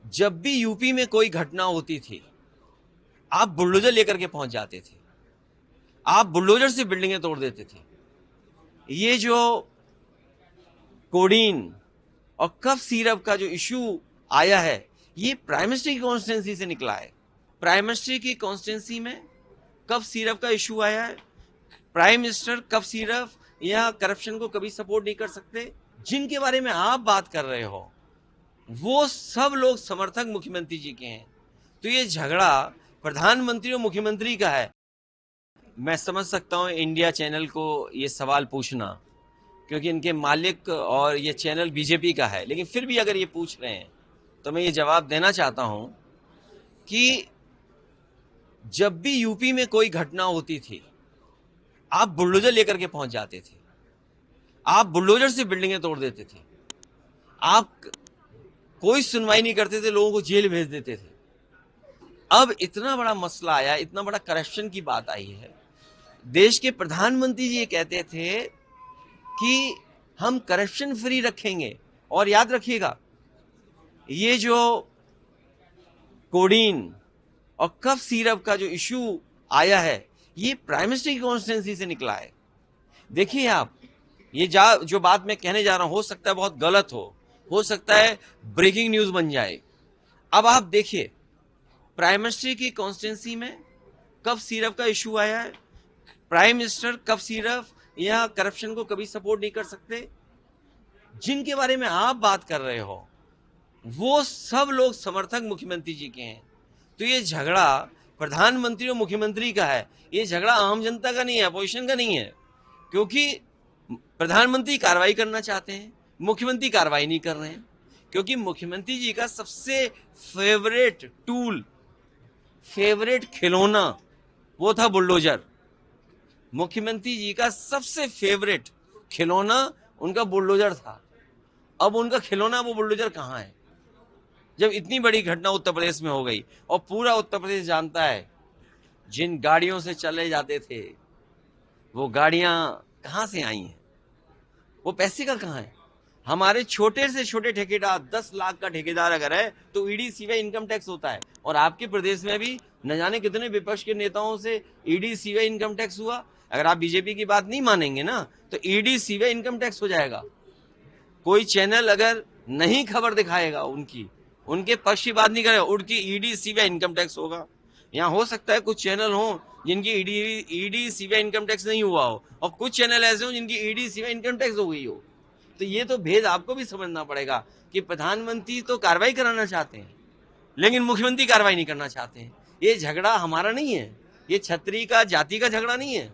जब भी यूपी में कोई घटना होती थी, आप बुलडोजर लेकर के पहुंच जाते थे। आप बुलडोजर से बिल्डिंगें तोड़ देते थे। ये जो कोडीन और कफ सिरप का जो इश्यू आया है, ये प्राइम मिनिस्टर की कॉन्स्टिट्यूंसी से निकला है। प्राइम मिनिस्टर की कॉन्स्टिट्यूंसी में कफ सिरप का इश्यू आया है। प्राइम मिनिस्टर कफ सिरप या करप्शन को कभी सपोर्ट नहीं कर सकते। जिनके बारे में आप बात कर रहे हो वो सब लोग समर्थक मुख्यमंत्री जी के हैं। तो ये झगड़ा प्रधानमंत्री और मुख्यमंत्री का है। मैं समझ सकता हूं इंडिया चैनल को ये सवाल पूछना, क्योंकि इनके मालिक और ये चैनल बीजेपी का है, लेकिन फिर भी अगर ये पूछ रहे हैं तो मैं ये जवाब देना चाहता हूं कि जब भी यूपी में कोई घटना होती थी, आप बुलडोजर लेकर के पहुंच जाते थे। आप बुलडोजर से बिल्डिंगें तोड़ देते थे। आप कोई सुनवाई नहीं करते थे, लोगों को जेल भेज देते थे। अब इतना बड़ा मसला आया, इतना बड़ा करप्शन की बात आई है। देश के प्रधानमंत्री जी ये कहते थे कि हम करप्शन फ्री रखेंगे। और याद रखिएगा, ये जो कोडीन और कफ सिरप का जो इश्यू आया है, ये प्राइम मिनिस्टर की कॉन्स्टिट्यूंसी से निकला है। देखिए आप, ये जो बात मैं कहने जा रहा हूं, हो सकता है बहुत गलत हो सकता है ब्रेकिंग न्यूज बन जाए। अब आप देखिए, प्राइम मिनिस्टर की कॉन्स्टिट्यूंसी में कफ सिरप का इश्यू आया है। प्राइम मिनिस्टर कफ सिरप या करप्शन को कभी सपोर्ट नहीं कर सकते। जिनके बारे में आप बात कर रहे हो वो सब लोग समर्थक मुख्यमंत्री जी के हैं। तो ये झगड़ा प्रधानमंत्री और मुख्यमंत्री का है। ये झगड़ा आम जनता का नहीं है, अपोजिशन का नहीं है। क्योंकि प्रधानमंत्री कार्रवाई करना चाहते हैं, मुख्यमंत्री कार्रवाई नहीं कर रहे हैं। क्योंकि मुख्यमंत्री जी का सबसे फेवरेट टूल, फेवरेट खिलौना वो था बुलडोजर। मुख्यमंत्री जी का सबसे फेवरेट खिलौना उनका बुलडोजर था। अब उनका खिलौना वो बुलडोजर कहां है, जब इतनी बड़ी घटना उत्तर प्रदेश में हो गई। और पूरा उत्तर प्रदेश जानता है, जिन गाड़ियों से चले जाते थे वो गाड़ियां कहां से आई हैं, वो पैसे का कहां है। हमारे छोटे से छोटे ठेकेदार, 10 लाख का ठेकेदार अगर है तो ईडी सीबीआई इनकम टैक्स होता है। और आपके प्रदेश में भी न जाने कितने विपक्ष के नेताओं से ईडी सीबीआई इनकम टैक्स हुआ। अगर आप बीजेपी की बात नहीं मानेंगे ना, तो ईडी सीबीआई इनकम टैक्स हो जाएगा। कोई चैनल अगर नहीं खबर दिखाएगा, उनके पक्ष की बात नहीं करेगा, उनकी ईडी सीबीआई इनकम टैक्स होगा। यहाँ हो सकता है कुछ चैनल हो जिनकी ईडी सीबीआई इनकम टैक्स नहीं हुआ हो, और कुछ चैनल ऐसे हो जिनकी ईडी सीबीआई इनकम टैक्स हो गई हो। तो ये तो भेद आपको भी समझना पड़ेगा कि प्रधानमंत्री तो कार्रवाई कराना चाहते हैं, लेकिन मुख्यमंत्री कार्रवाई नहीं करना चाहते हैं। ये झगड़ा हमारा नहीं है, ये छत्री का, जाति का झगड़ा नहीं है।